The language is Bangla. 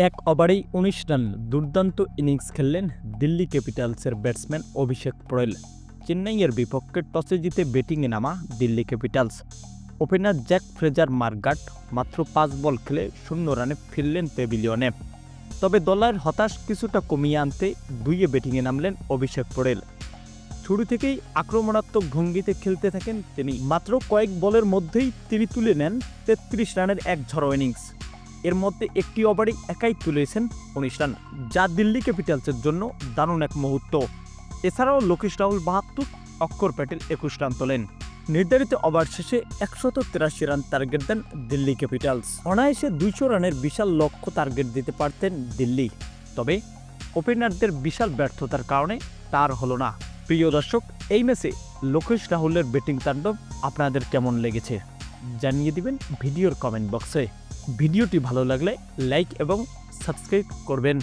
এক ওভারেই ১৯ রান দুর্দান্ত ইনিংস খেললেন দিল্লি ক্যাপিটালসের ব্যাটসম্যান অভিষেক পটেল। চেন্নাইয়ের বিপক্ষে টসে জিতে ব্যাটিংয়ে নামা Delhi Capitals. Opener Jake Fraser McGurk মাত্র ৫ বল খেলে ০ রানে ফিরলেন প্যাভিলিয়নে। তবে দলের হতাশ কিছুটা কমিয়ে আনতে দুইয়ে ব্যাটিংয়ে নামলেন অভিষেক পটেল। শুরু থেকেই আক্রমণাত্মক ভঙ্গিতে খেলতে থাকেন তিনি। মাত্র কয়েক বলের মধ্যেই তিনি তুলে নেন ৩৩ রানের এক ঝড়ো ইনিংস। এর মধ্যে একটি ওভারে একাই তুলেছেন ১৯ রান, যা দিল্লি ক্যাপিটালসের জন্য দারুণ এক মুহূর্ত। এছাড়াও লোকেশ রাহুল ৭২, অক্ষর প্যাটেল ২১ রান তোলেন। নির্ধারিত ওভার শেষে ১৮৩ রান টার্গেট দেন দিল্লি ক্যাপিটালস। অনায়াসে ২০০ রানের বিশাল লক্ষ্য টার্গেট দিতে পারতেন দিল্লি, তবে ওপেনারদের বিশাল ব্যর্থতার কারণে তার হলো না। প্রিয় দর্শক, এই ম্যাচে লোকেশ রাহুলের ব্যাটিং তাণ্ডব আপনাদের কেমন লেগেছে জানিয়ে দিবেন ভিডিওর কমেন্ট বক্সে। ভিডিওটি ভালো লাগলে লাইক এবং সাবস্ক্রাইব করবেন।